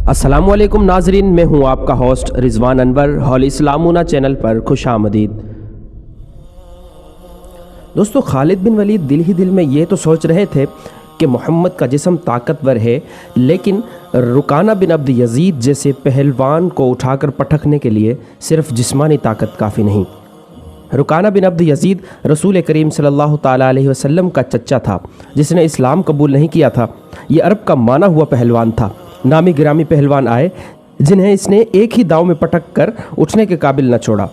السلام علیکم ناظرین، میں ہوں آپ کا ہوسٹ رضوان انور، ہول اسلامونا چینل پر خوش آمدید۔ دوستو، خالد بن ولید دل ہی دل میں یہ تو سوچ رہے تھے کہ محمد کا جسم طاقتور ہے، لیکن رکانہ بن عبد یزید جیسے پہلوان کو اٹھا کر پٹکنے کے لیے صرف جسمانی طاقت کافی نہیں۔ رکانہ بن عبد یزید رسول کریم صلی اللہ تعالیٰ علیہ وسلم کا چچا تھا، جس نے اسلام قبول نہیں کیا تھا۔ یہ عرب کا مانا ہوا پہلوان تھا۔ نامی گرامی پہلوان آئے جنہیں اس نے ایک ہی داؤں میں پٹک کر اٹھنے کے قابل نہ چھوڑا۔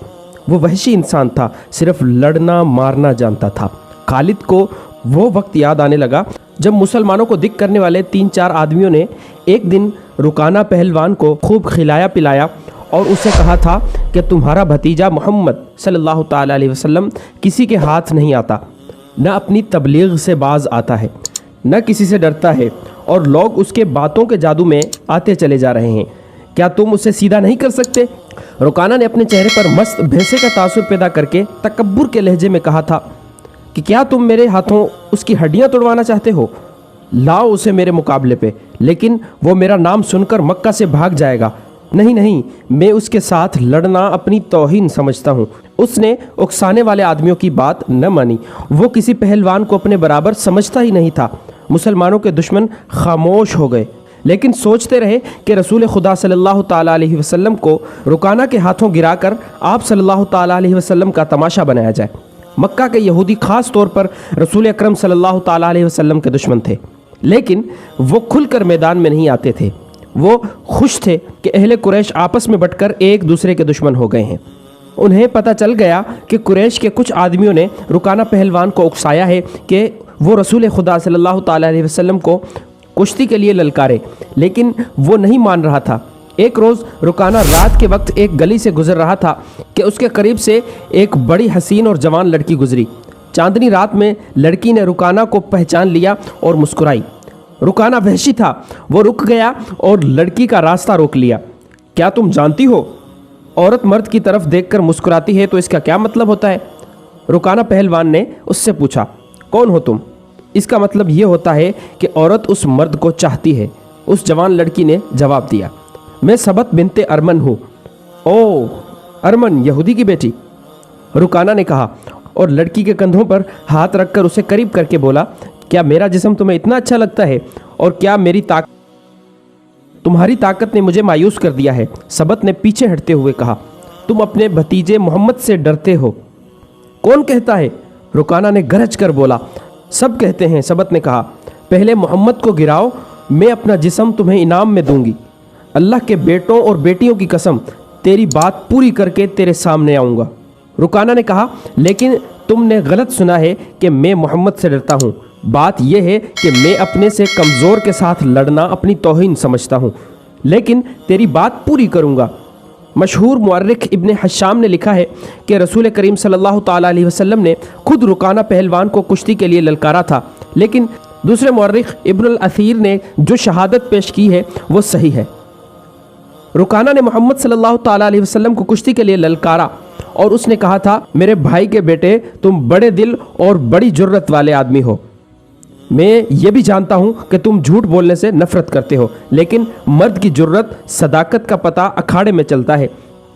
وہ وحشی انسان تھا، صرف لڑنا مارنا جانتا تھا۔ خالد کو وہ وقت یاد آنے لگا جب مسلمانوں کو دکھ کرنے والے 3-4 آدمیوں نے ایک دن رکانہ پہلوان کو خوب کھلایا پلایا اور اسے کہا تھا کہ تمہارا بھتیجا محمد صلی اللہ تعالیٰ علیہ وسلم کسی کے ہاتھ نہیں آتا، نہ اپنی تبلیغ سے باز آتا ہے، نہ کسی سے ڈرتا ہے، اور لوگ اس کے باتوں کے جادو میں آتے چلے جا رہے ہیں۔ کیا تم اسے سیدھا نہیں کر سکتے؟ رکانہ نے اپنے چہرے پر مست بھینسے کا تاثر پیدا کر کے تکبر کے لہجے میں کہا تھا کہ کیا تم میرے ہاتھوں اس کی ہڈیاں توڑوانا چاہتے ہو؟ لاؤ اسے میرے مقابلے پہ، لیکن وہ میرا نام سن کر مکہ سے بھاگ جائے گا۔ نہیں، میں اس کے ساتھ لڑنا اپنی توہین سمجھتا ہوں۔ اس نے اکسانے والے آدمیوں کی بات نہ مانی۔ وہ کسی پہلوان کو اپنے برابر سمجھتا ہی نہیں تھا۔ مسلمانوں کے دشمن خاموش ہو گئے، لیکن سوچتے رہے کہ رسول خدا صلی اللہ تعالیٰ علیہ وسلم کو رکانہ کے ہاتھوں گرا کر آپ صلی اللہ تعالیٰ علیہ وسلم کا تماشا بنایا جائے۔ مکہ کے یہودی خاص طور پر رسول اکرم صلی اللہ تعالیٰ علیہ وسلم کے دشمن تھے، لیکن وہ کھل کر میدان میں نہیں آتے تھے۔ وہ خوش تھے کہ اہل قریش آپس میں بٹ کر ایک دوسرے کے دشمن ہو گئے ہیں۔ انہیں پتہ چل گیا کہ قریش کے کچھ آدمیوں نے رکانہ پہلوان کو اکسایا ہے کہ وہ رسول خدا صلی اللہ تعالیٰ علیہ وسلم کو کشتی کے لیے للکارے، لیکن وہ نہیں مان رہا تھا۔ ایک روز رکانہ رات کے وقت ایک گلی سے گزر رہا تھا کہ اس کے قریب سے ایک بڑی حسین اور جوان لڑکی گزری۔ چاندنی رات میں لڑکی نے رکانہ کو پہچان لیا اور مسکرائی۔ رکانہ وحشی تھا، وہ رک گیا اور لڑکی کا راستہ روک لیا۔ کیا تم جانتی ہو، عورت مرد کی طرف دیکھ کر مسکراتی ہے تو اس کا کیا مطلب ہوتا ہے؟ رکانہ پہلوان نے اس سے پوچھا، کون ہو تم؟ اس کا مطلب یہ ہوتا ہے کہ عورت اس مرد کو چاہتی ہے۔ اس جوان لڑکی نے جواب دیا، میں سبت بنت ارمن ہوں۔ او، ارمن یہودی کی بیٹی؟ رکانہ نے کہا، اور لڑکی کے کندھوں پر ہاتھ رکھ کر اسے قریب کر کے بولا، کیا میرا جسم تمہیں اتنا اچھا لگتا ہے؟ اور کیا تمہاری طاقت نے مجھے مایوس کر دیا ہے؟ سبت نے پیچھے ہٹتے ہوئے کہا، تم اپنے بھتیجے محمد سے ڈرتے ہو۔ کون کہتا ہے؟ رکانہ نے گرج کر بولا، سب کہتے ہیں۔ سبت نے کہا، پہلے محمد کو گراؤ، میں اپنا جسم تمہیں انعام میں دوں گی۔ اللہ کے بیٹوں اور بیٹیوں کی قسم، تیری بات پوری کر کے تیرے سامنے آؤں گا۔ رکانہ نے کہا، لیکن تم نے غلط سنا ہے کہ میں محمد سے ڈرتا ہوں۔ بات یہ ہے کہ میں اپنے سے کمزور کے ساتھ لڑنا اپنی توہین سمجھتا ہوں، لیکن تیری بات پوری کروں گا۔ مشہور مورخ ابن حشام نے لکھا ہے کہ رسول کریم صلی اللہ تعالیٰ علیہ وسلم نے خود رکانہ پہلوان کو کشتی کے لیے للکارا تھا، لیکن دوسرے مورخ ابن الاثیر نے جو شہادت پیش کی ہے وہ صحیح ہے۔ رکانہ نے محمد صلی اللہ تعالیٰ علیہ وسلم کو کشتی کے لیے للکارا اور اس نے کہا تھا، میرے بھائی کے بیٹے، تم بڑے دل اور بڑی جرت والے آدمی ہو۔ میں یہ بھی جانتا ہوں کہ تم جھوٹ بولنے سے نفرت کرتے ہو، لیکن مرد کی جرت، صداقت کا پتہ اکھاڑے میں چلتا ہے۔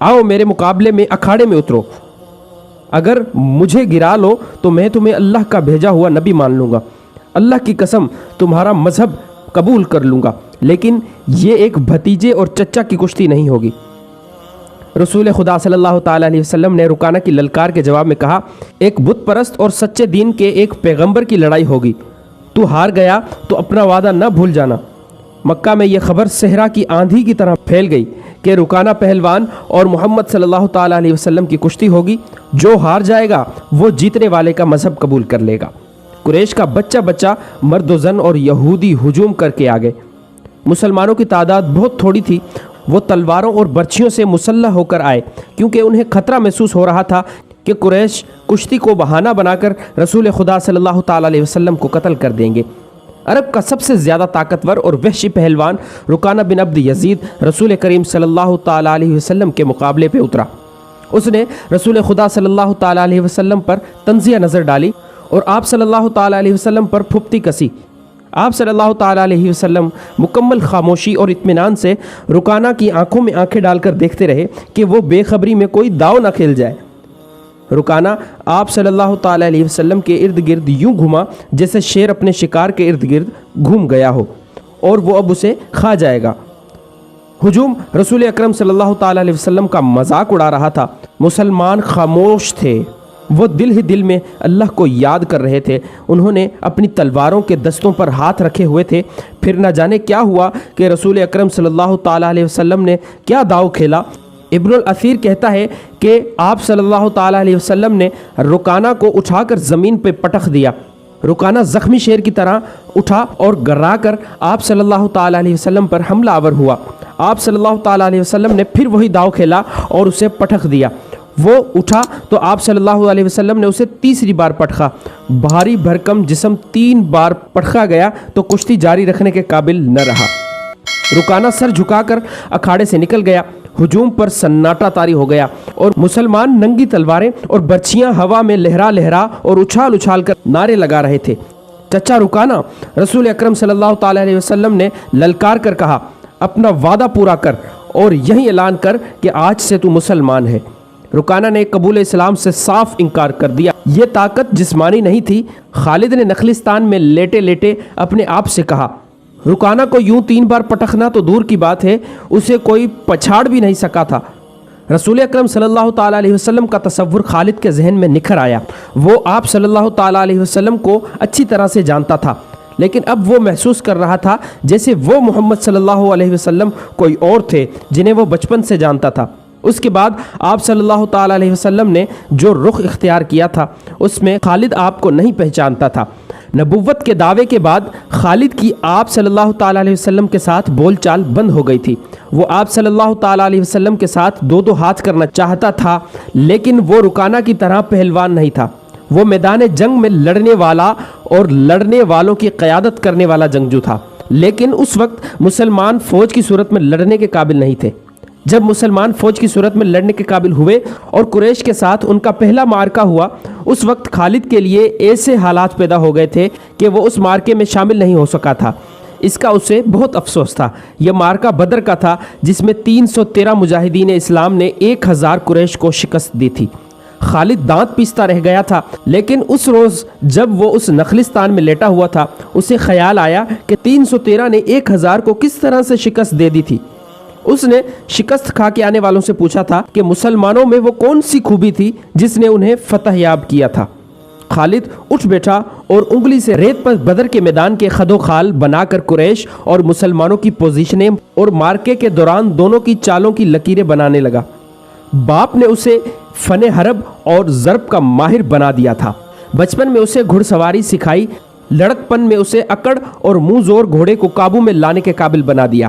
آؤ میرے مقابلے میں اکھاڑے میں اترو۔ اگر مجھے گرا لو تو میں تمہیں اللہ کا بھیجا ہوا نبی مان لوں گا۔ اللہ کی قسم، تمہارا مذہب قبول کر لوں گا، لیکن یہ ایک بھتیجے اور چچا کی کشتی نہیں ہوگی۔ رسول خدا صلی اللہ تعالیٰ علیہ وسلم نے رکانہ کی للکار کے جواب میں کہا، ایک بت پرست اور سچے دین کے ایک پیغمبر کی لڑائی ہوگی۔ تو ہار گیا تو اپنا وعدہ نہ بھول جانا۔ مکہ میں یہ خبر صحرا کی آندھی کی طرح پھیل گئی کہ رکانہ پہلوان اور محمد صلی اللہ تعالیٰ علیہ وسلم کی کشتی ہوگی۔ جو ہار جائے گا وہ جیتنے والے کا مذہب قبول کر لے گا۔ قریش کا بچہ مرد و زن اور یہودی ہجوم کر کے آ گئے۔ مسلمانوں کی تعداد بہت تھوڑی تھی۔ وہ تلواروں اور برچھیوں سے مسلح ہو کر آئے، کیونکہ انہیں خطرہ محسوس ہو رہا تھا کہ قریش کشتی کو بہانہ بنا کر رسول خدا صلی اللہ تعالیٰ علیہ وسلم کو قتل کر دیں گے۔ عرب کا سب سے زیادہ طاقتور اور وحشی پہلوان رکانہ بن عبد یزید رسول کریم صلی اللہ تعالیٰ علیہ وسلم کے مقابلے پہ اترا۔ اس نے رسول خدا صلی اللہ تعالیٰ علیہ وسلم پر تنزیہ نظر ڈالی اور آپ صلی اللہ تعالیٰ علیہ وسلم پر پھپتی کسی۔ آپ صلی اللہ تعالیٰ علیہ وسلم مکمل خاموشی اور اطمینان سے رکانہ کی آنکھوں میں آنکھیں ڈال کر دیکھتے رہے کہ وہ بے خبری میں کوئی داؤ نہ کھیل جائے۔ رکانہ آپ صلی اللہ تعالیٰ علیہ وسلم کے ارد گرد یوں گھوما جیسے شیر اپنے شکار کے ارد گرد گھوم گیا ہو اور وہ اب اسے کھا جائے گا۔ ہجوم رسول اکرم صلی اللہ تعالیٰ علیہ وسلم کا مذاق اڑا رہا تھا۔ مسلمان خاموش تھے، وہ دل ہی دل میں اللہ کو یاد کر رہے تھے۔ انہوں نے اپنی تلواروں کے دستوں پر ہاتھ رکھے ہوئے تھے۔ پھر نہ جانے کیا ہوا کہ رسول اکرم صلی اللہ تعالیٰ علیہ وسلم نے کیا داؤ کھیلا۔ ابن الاثیر کہتا ہے کہ آپ صلی اللہ تعالیٰ علیہ وسلم نے رکانہ کو اٹھا کر زمین پہ پٹخ دیا۔ رکانہ زخمی شیر کی طرح اٹھا اور گرا کر آپ صلی اللہ تعالیٰ علیہ وسلم پر حملہ آور ہوا۔ آپ صلی اللہ تعالیٰ علیہ وسلم نے پھر وہی داؤ کھیلا اور اسے پٹخ دیا۔ وہ اٹھا تو آپ صلی اللہ علیہ وسلم نے اسے تیسری بار پٹخا۔ بھاری بھرکم جسم 3 بار پٹخا گیا تو کشتی جاری رکھنے کے قابل نہ رہا۔ رکانہ سر جھکا کر اکھاڑے سے نکل گیا۔ ہجوم پر سناٹا طاری ہو گیا اور مسلمان ننگی تلواریں اور برچھیاں ہوا میں لہرا لہرا اور اچھال اچھال کر نعرے لگا رہے تھے۔ چچا رکانہ، رسول اکرم صلی اللہ تعالیٰ علیہ وسلم نے للکار کر کہا، اپنا وعدہ پورا کر اور یہی اعلان کر کہ آج سے تو مسلمان ہے۔ رکانہ نے قبول اسلام سے صاف انکار کر دیا۔ یہ طاقت جسمانی نہیں تھی۔ خالد نے نخلستان میں لیٹے لیٹے اپنے آپ سے کہا، رکانہ کو یوں 3 بار پٹخنا تو دور کی بات ہے، اسے کوئی پچھاڑ بھی نہیں سکا تھا۔ رسول اکرم صلی اللہ تعالیٰ علیہ وسلم کا تصور خالد کے ذہن میں نکھر آیا۔ وہ آپ صلی اللہ تعالیٰ علیہ وسلم کو اچھی طرح سے جانتا تھا، لیکن اب وہ محسوس کر رہا تھا جیسے وہ محمد صلی اللہ علیہ وسلم کوئی اور تھے جنہیں وہ بچپن سے جانتا تھا۔ اس کے بعد آپ صلی اللہ تعالیٰ علیہ وسلم نے جو رخ اختیار کیا تھا اس میں خالد آپ کو نہیں پہچانتا تھا۔ نبوت کے دعوے کے بعد خالد کی آپ صلی اللہ تعالیٰ علیہ وسلم کے ساتھ بول چال بند ہو گئی تھی۔ وہ آپ صلی اللہ تعالیٰ علیہ وسلم کے ساتھ 2 ہاتھ کرنا چاہتا تھا، لیکن وہ رکانہ کی طرح پہلوان نہیں تھا۔ وہ میدان جنگ میں لڑنے والا اور لڑنے والوں کی قیادت کرنے والا جنگجو تھا، لیکن اس وقت مسلمان فوج کی صورت میں لڑنے کے قابل نہیں تھے۔ جب مسلمان فوج کی صورت میں لڑنے کے قابل ہوئے اور قریش کے ساتھ ان کا پہلا معرکہ ہوا، اس وقت خالد کے لیے ایسے حالات پیدا ہو گئے تھے کہ وہ اس معرکے میں شامل نہیں ہو سکا تھا۔ اس کا اسے بہت افسوس تھا۔ یہ معرکہ بدر کا تھا جس میں 313 مجاہدین اسلام نے 1000 قریش کو شکست دی تھی۔ خالد دانت پیستا رہ گیا تھا، لیکن اس روز جب وہ اس نخلستان میں لیٹا ہوا تھا اسے خیال آیا کہ 313 نے 1000 کو کس طرح سے شکست دے دی تھی۔ اس نے شکست کھا کے آنے والوں سے پوچھا تھا کہ مسلمانوں میں وہ کون سی خوبی تھی جس نے انہیں فتح یاب کیا تھا۔ خالد اٹھ بیٹھا اور انگلی سے ریت پر بدر کے میدان کے خد و خال بنا کر قریش اور مسلمانوں کی پوزیشنیں اور مارکے کے دوران دونوں کی چالوں کی لکیریں بنانے لگا۔ باپ نے اسے فن حرب اور ضرب کا ماہر بنا دیا تھا۔ بچپن میں اسے گھڑ سواری سکھائی، لڑکپن میں اسے اکڑ اور منہ زور گھوڑے کو قابو میں لانے کے قابل بنا دیا۔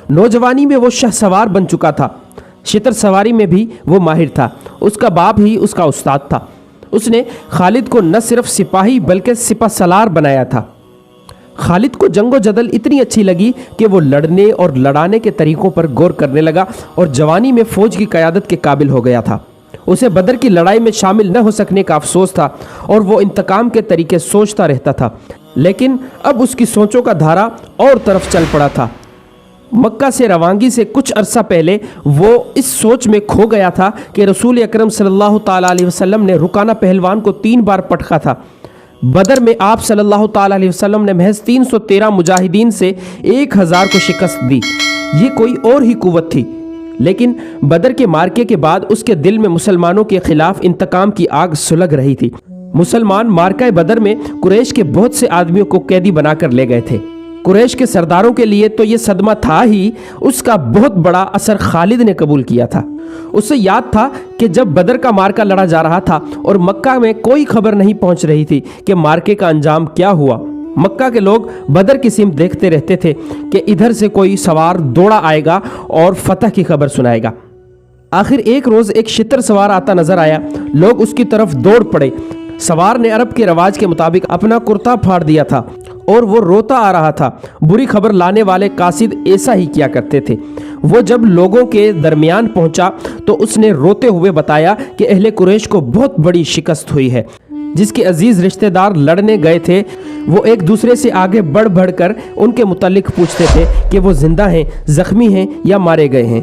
نوجوانی میں وہ شاہ سوار بن چکا تھا۔ شتر سواری میں بھی وہ ماہر تھا۔ اس کا باپ ہی اس کا استاد تھا۔ اس نے خالد کو نہ صرف سپاہی بلکہ سپہ سالار بنایا تھا۔ خالد کو جنگ و جدل اتنی اچھی لگی کہ وہ لڑنے اور لڑانے کے طریقوں پر غور کرنے لگا اور جوانی میں فوج کی قیادت کے قابل ہو گیا تھا۔ اسے بدر کی لڑائی میں شامل نہ ہو سکنے کا افسوس تھا اور وہ انتقام کے طریقے سوچتا رہتا تھا، لیکن اب اس کی سوچوں کا دھارا اور طرف چل پڑا تھا۔ مکہ سے روانگی سے کچھ عرصہ پہلے وہ اس سوچ میں کھو گیا تھا کہ رسول اکرم صلی اللہ تعالیٰ علیہ وسلم نے رکانہ پہلوان کو 3 بار پٹخا تھا۔ بدر میں آپ صلی اللہ تعالیٰ علیہ وسلم نے محض 313 مجاہدین سے 1000 کو شکست دی۔ یہ کوئی اور ہی قوت تھی، لیکن بدر کے مارکے کے بعد اس کے دل میں مسلمانوں کے خلاف انتقام کی آگ سلگ رہی تھی۔ مسلمان مارکہ بدر میں قریش کے بہت سے آدمیوں کو قیدی بنا کر لے گئے تھے۔ قریش کے سرداروں کے لیے تو یہ صدمہ تھا ہی، اس کا بہت بڑا اثر خالد نے قبول کیا تھا۔ اسے یاد تھا کہ جب بدر کا مارکہ لڑا جا رہا تھا اور مکہ میں کوئی خبر نہیں پہنچ رہی تھی کہ مارکے کا انجام کیا ہوا، مکہ کے لوگ بدر کی سمت دیکھتے رہتے تھے کہ ادھر سے کوئی سوار دوڑا آئے گا اور فتح کی خبر سنائے گا۔ آخر ایک روز ایک شتر سوار آتا نظر آیا، لوگ اس کی طرف دوڑ پڑے۔ سوار نے عرب کے رواج کے مطابق اپنا کرتا پھاڑ دیا تھا اور وہ روتا آ رہا تھا۔ بری خبر لانے والے قاصد ایسا ہی کیا کرتے تھے۔ وہ جب لوگوں کے درمیان پہنچا تو اس نے روتے ہوئے بتایا کہ اہل قریش کو بہت بڑی شکست ہوئی ہے۔ جس کے عزیز رشتہ دار لڑنے گئے تھے وہ ایک دوسرے سے آگے بڑھ بڑھ کر ان کے متعلق پوچھتے تھے کہ وہ زندہ ہیں، زخمی ہیں یا مارے گئے ہیں۔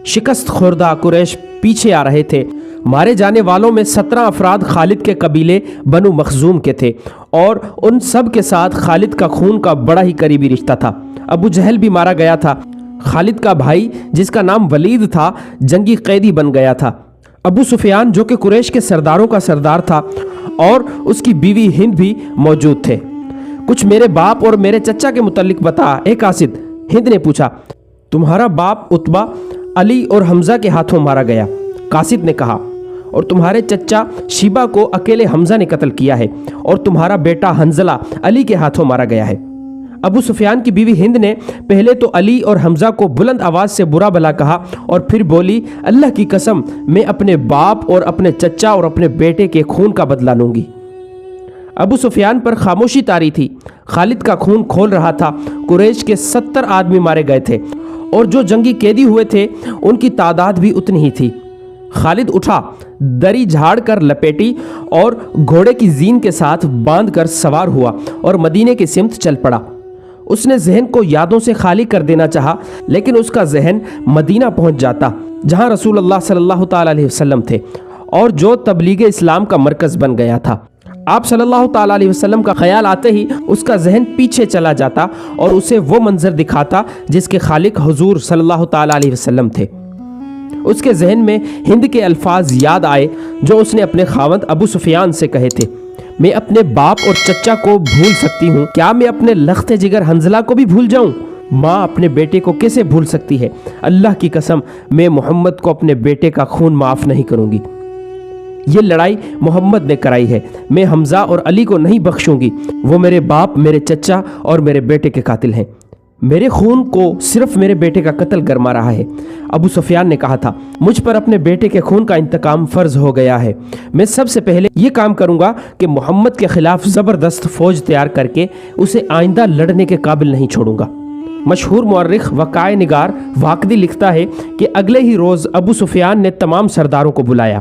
شکست خوردہ قریش پیچھے آ رہے تھے۔ مارے جانے والوں میں 17 افراد خالد کے قبیلے بنو مخزوم کے تھے اور ان سب کے ساتھ خالد کا خون کا بڑا ہی قریبی رشتہ تھا۔ ابو جہل بھی مارا گیا تھا۔ خالد کا بھائی جس کا نام ولید تھا جنگی قیدی بن گیا تھا۔ ابو سفیان جو کہ قریش کے سرداروں کا سردار تھا اور اس کی بیوی ہند بھی موجود تھے۔ کچھ میرے باپ اور میرے چچا کے متعلق بتا اے قاصد، ہند نے پوچھا۔ تمہارا باپ عتبہ علی اور حمزہ کے ہاتھوں مارا گیا، قاصد نے کہا، اور تمہارے چچا شیبہ کو اکیلے حمزہ نے قتل کیا ہے اور تمہارا بیٹا حنزلہ علی کے ہاتھوں مارا گیا ہے۔ ابو سفیان کی بیوی ہند نے پہلے تو علی اور حمزہ کو بلند آواز سے برا بھلا کہا اور پھر بولی، اللہ کی قسم میں اپنے باپ اور اپنے چچا اور اپنے بیٹے کے خون کا بدلہ لوں گی۔ ابو سفیان پر خاموشی طاری تھی۔ خالد کا خون کھول رہا تھا۔ قریش کے 70 آدمی مارے گئے تھے اور جو جنگی قیدی ہوئے تھے ان کی تعداد بھی اتنی ہی تھی۔ خالد اٹھا، دری جھاڑ کر لپیٹی اور گھوڑے کی زین کے ساتھ باندھ کر سوار ہوا اور مدینے کی سمت چل پڑا۔ اس نے ذہن کو یادوں سے خالی کر دینا چاہا، لیکن اس کا ذہن مدینہ پہنچ جاتا جہاں رسول اللہ صلی اللہ تعالیٰ علیہ وسلم تھے اور جو تبلیغ اسلام کا مرکز بن گیا تھا۔ آپ صلی اللہ تعالیٰ علیہ وسلم کا خیال آتے ہی اس کا ذہن پیچھے چلا جاتا اور اسے وہ منظر دکھاتا جس کے خالق حضور صلی اللہ تعالیٰ علیہ وسلم تھے۔ اس کے ذہن میں ہند کے الفاظ یاد آئے جو اس نے اپنے خاوند ابو سفیان سے کہے تھے، میں اپنے باپ اور چچا کو بھول سکتی ہوں، کیا میں اپنے لخت جگر حنزلہ کو بھی بھول جاؤں؟ ماں اپنے بیٹے کو کیسے بھول سکتی ہے؟ اللہ کی قسم میں محمد کو اپنے بیٹے کا خون معاف نہیں کروں گی۔ یہ لڑائی محمد نے کرائی ہے، میں حمزہ اور علی کو نہیں بخشوں گی، وہ میرے باپ، میرے چچا اور میرے بیٹے کے قاتل ہیں، میرے خون کو صرف میرے بیٹے کا قتل گرما رہا ہے۔ ابو سفیان نے کہا تھا، مجھ پر اپنے بیٹے کے خون کا انتقام فرض ہو گیا ہے، میں سب سے پہلے یہ کام کروں گا کہ محمد کے خلاف زبردست فوج تیار کر کے اسے آئندہ لڑنے کے قابل نہیں چھوڑوں گا۔ مشہور مورخ وقائع نگار واقدی لکھتا ہے کہ اگلے ہی روز ابو سفیان نے تمام سرداروں کو بلایا۔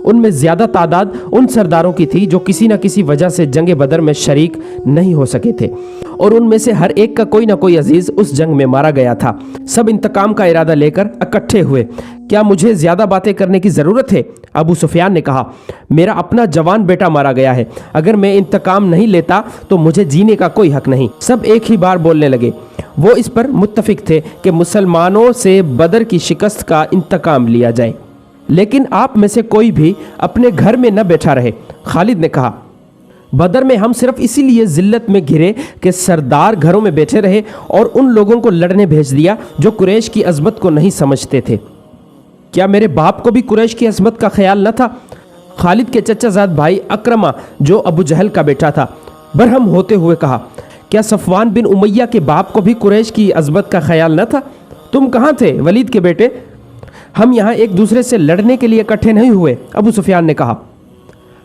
ان میں زیادہ تعداد ان سرداروں کی تھی جو کسی نہ کسی وجہ سے جنگ بدر میں شریک نہیں ہو سکے تھے، اور ان میں سے ہر ایک کا کوئی نہ کوئی عزیز اس جنگ میں مارا گیا تھا۔ سب انتقام کا ارادہ لے کر اکٹھے ہوئے۔ کیا مجھے زیادہ باتیں کرنے کی ضرورت ہے؟ ابو سفیان نے کہا، میرا اپنا جوان بیٹا مارا گیا ہے، اگر میں انتقام نہیں لیتا تو مجھے جینے کا کوئی حق نہیں۔ سب ایک ہی بار بولنے لگے۔ وہ اس پر متفق تھے کہ مسلمانوں سے بدر کی شکست کا انتقام لیا جائے، لیکن آپ میں سے کوئی بھی اپنے گھر میں نہ بیٹھا رہے۔ خالد نے کہا، بدر میں ہم صرف اسی لیے ذلت میں گھرے کہ سردار گھروں میں بیٹھے رہے اور ان لوگوں کو لڑنے بھیج دیا جو قریش کی عظمت کو نہیں سمجھتے تھے۔ کیا میرے باپ کو بھی قریش کی عظمت کا خیال نہ تھا؟ خالد کے چچا زاد بھائی اکرمہ جو ابو جہل کا بیٹا تھا برہم ہوتے ہوئے کہا، کیا صفوان بن امیہ کے باپ کو بھی قریش کی عظمت کا خیال نہ تھا؟ تم کہاں تھے ولید کے بیٹے؟ ہم یہاں ایک دوسرے سے لڑنے کے لیے اکٹھے نہیں ہوئے، ابو سفیان نے کہا۔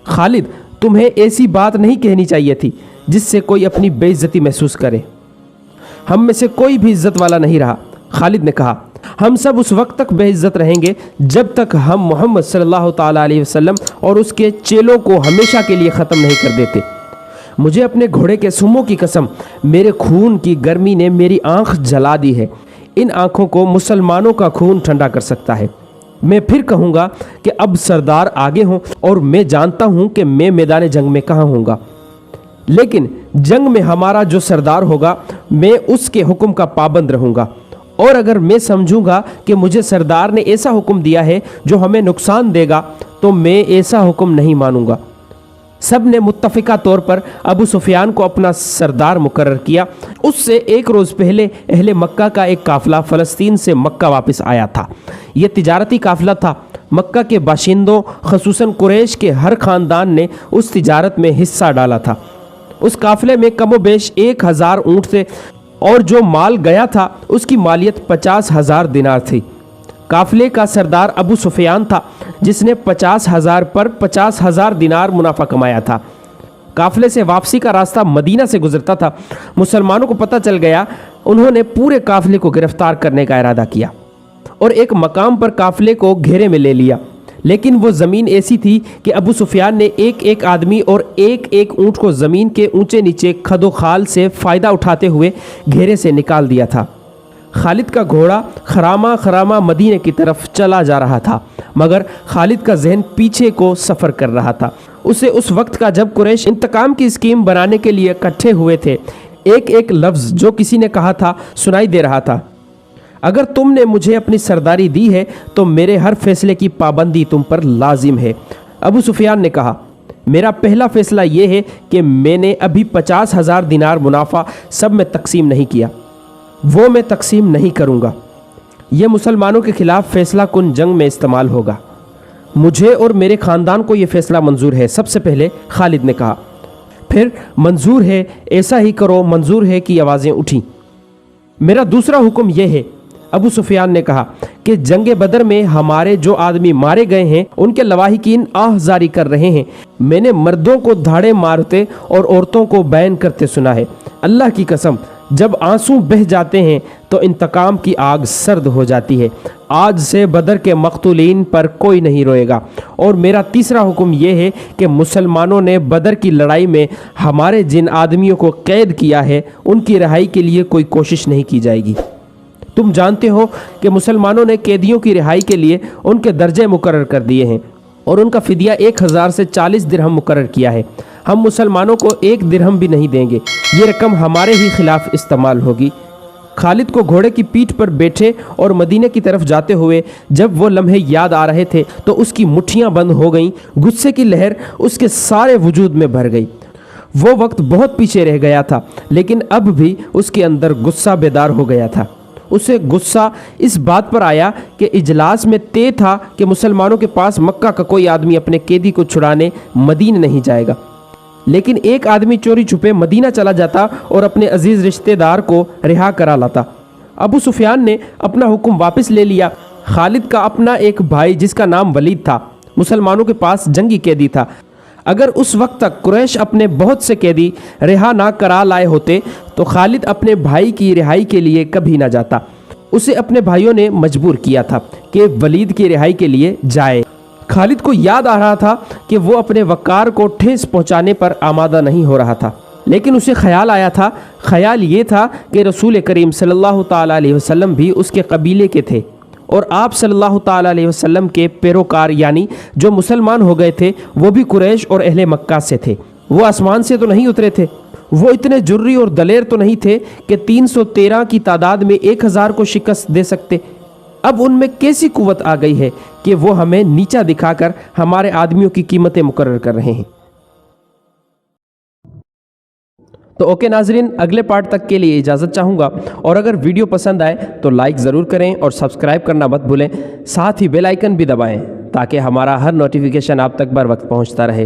خالد، تمہیں ایسی بات نہیں کہنی چاہیے تھی جس سے کوئی اپنی بے عزتی محسوس کرے۔ ہم میں سے کوئی بھی عزت والا نہیں رہا، خالد نے کہا۔ ہم سب اس وقت تک بے عزت رہیں گے جب تک ہم محمد صلی اللہ تعالیٰ علیہ وسلم اور اس کے چیلوں کو ہمیشہ کے لیے ختم نہیں کر دیتے۔ مجھے اپنے گھوڑے کے سموں کی قسم، میرے خون کی گرمی نے میری آنکھ جلا دی ہے۔ ان آنکھوں کو مسلمانوں کا خون ٹھنڈا کر سکتا ہے۔ میں پھر کہوں گا کہ اب سردار آگے ہوں اور میں جانتا ہوں کہ میں میدان جنگ میں کہاں ہوں گا، لیکن جنگ میں ہمارا جو سردار ہوگا میں اس کے حکم کا پابند رہوں گا، اور اگر میں سمجھوں گا کہ مجھے سردار نے ایسا حکم دیا ہے جو ہمیں نقصان دے گا تو میں ایسا حکم نہیں مانوں گا۔ سب نے متفقہ طور پر ابو سفیان کو اپنا سردار مقرر کیا۔ اس سے ایک روز پہلے اہل مکہ کا ایک قافلہ فلسطین سے مکہ واپس آیا تھا۔ یہ تجارتی قافلہ تھا۔ مکہ کے باشندوں خصوصاً قریش کے ہر خاندان نے اس تجارت میں حصہ ڈالا تھا۔ اس قافلے میں کم و بیش 1000 اونٹ تھے اور جو مال گیا تھا اس کی مالیت 50,000 دینار تھی۔ قافلے کا سردار ابو سفیان تھا جس نے 50,000 پر 50,000 دینار منافع کمایا تھا۔ قافلے سے واپسی کا راستہ مدینہ سے گزرتا تھا۔ مسلمانوں کو پتہ چل گیا، انہوں نے پورے قافلے کو گرفتار کرنے کا ارادہ کیا اور ایک مقام پر قافلے کو گھیرے میں لے لیا، لیکن وہ زمین ایسی تھی کہ ابو سفیان نے ایک ایک آدمی اور ایک ایک اونٹ کو زمین کے اونچے نیچے کھد و خال سے فائدہ اٹھاتے ہوئے گھیرے سے نکال دیا تھا۔ خالد کا گھوڑا خرامہ خرامہ مدینے کی طرف چلا جا رہا تھا، مگر خالد کا ذہن پیچھے کو سفر کر رہا تھا۔ اسے اس وقت کا جب قریش انتقام کی اسکیم بنانے کے لیے اکٹھے ہوئے تھے، ایک ایک لفظ جو کسی نے کہا تھا سنائی دے رہا تھا۔ اگر تم نے مجھے اپنی سرداری دی ہے تو میرے ہر فیصلے کی پابندی تم پر لازم ہے۔ ابو سفیان نے کہا، میرا پہلا فیصلہ یہ ہے کہ میں نے ابھی 50,000 دینار منافع سب میں تقسیم نہیں کیا، وہ میں تقسیم نہیں کروں گا۔ یہ مسلمانوں کے خلاف فیصلہ کن جنگ میں استعمال ہوگا۔ مجھے اور میرے خاندان کو یہ فیصلہ منظور ہے، سب سے پہلے خالد نے کہا۔ پھر منظور ہے، ایسا ہی کرو، منظور ہے کی آوازیں اٹھیں۔ میرا دوسرا حکم یہ ہے، ابو سفیان نے کہا، کہ جنگ بدر میں ہمارے جو آدمی مارے گئے ہیں ان کے لواحقین آہ زاری کر رہے ہیں۔ میں نے مردوں کو دھاڑے مارتے اور عورتوں کو بین کرتے سنا ہے۔ اللہ کی قسم، جب آنسو بہہ جاتے ہیں تو انتقام کی آگ سرد ہو جاتی ہے۔ آج سے بدر کے مقتولین پر کوئی نہیں روئے گا۔ اور میرا تیسرا حکم یہ ہے کہ مسلمانوں نے بدر کی لڑائی میں ہمارے جن آدمیوں کو قید کیا ہے ان کی رہائی کے لیے کوئی کوشش نہیں کی جائے گی۔ تم جانتے ہو کہ مسلمانوں نے قیدیوں کی رہائی کے لیے ان کے درجے مقرر کر دیے ہیں اور ان کا فدیہ 1000 سے 40 درہم مقرر کیا ہے۔ ہم مسلمانوں کو 1 درہم بھی نہیں دیں گے، یہ رقم ہمارے ہی خلاف استعمال ہوگی۔ خالد کو گھوڑے کی پیٹھ پر بیٹھے اور مدینے کی طرف جاتے ہوئے جب وہ لمحے یاد آ رہے تھے تو اس کی مٹھیاں بند ہو گئیں، غصے کی لہر اس کے سارے وجود میں بھر گئی۔ وہ وقت بہت پیچھے رہ گیا تھا، لیکن اب بھی اس کے اندر غصہ بیدار ہو گیا تھا۔ اسے غصہ اس بات پر آیا کہ اجلاس میں طے تھا کہ مسلمانوں کے پاس مکہ کا کوئی آدمی اپنے قیدی کو چھڑانے مدینے نہیں جائے گا، لیکن ایک آدمی چوری چھپے مدینہ چلا جاتا اور اپنے عزیز رشتہ دار کو رہا کرا لاتا۔ ابو سفیان نے اپنا حکم واپس لے لیا۔ خالد کا اپنا ایک بھائی جس کا نام ولید تھا مسلمانوں کے پاس جنگی قیدی تھا۔ اگر اس وقت تک قریش اپنے بہت سے قیدی رہا نہ کرا لائے ہوتے تو خالد اپنے بھائی کی رہائی کے لیے کبھی نہ جاتا۔ اسے اپنے بھائیوں نے مجبور کیا تھا کہ ولید کی رہائی کے لیے جائے۔ خالد کو یاد آ رہا تھا کہ وہ اپنے وقار کو ٹھیس پہنچانے پر آمادہ نہیں ہو رہا تھا، لیکن اسے خیال آیا تھا، خیال یہ تھا کہ رسول کریم صلی اللہ تعالیٰ علیہ وسلم بھی اس کے قبیلے کے تھے اور آپ صلی اللہ تعالیٰ علیہ وسلم کے پیروکار یعنی جو مسلمان ہو گئے تھے وہ بھی قریش اور اہل مکہ سے تھے۔ وہ آسمان سے تو نہیں اترے تھے، وہ اتنے جرری اور دلیر تو نہیں تھے کہ 313 کی تعداد میں 1000 کو شکست دے سکتے۔ اب ان میں کیسی قوت آ گئی ہے کہ وہ ہمیں نیچا دکھا کر ہمارے آدمیوں کی قیمتیں مقرر کر رہے ہیں۔ تو اوکے ناظرین، اگلے پارٹ تک کے لیے اجازت چاہوں گا، اور اگر ویڈیو پسند آئے تو لائک ضرور کریں اور سبسکرائب کرنا مت بھولیں، ساتھ ہی بیل آئیکن بھی دبائیں تاکہ ہمارا ہر نوٹیفیکیشن آپ تک بر وقت پہنچتا رہے۔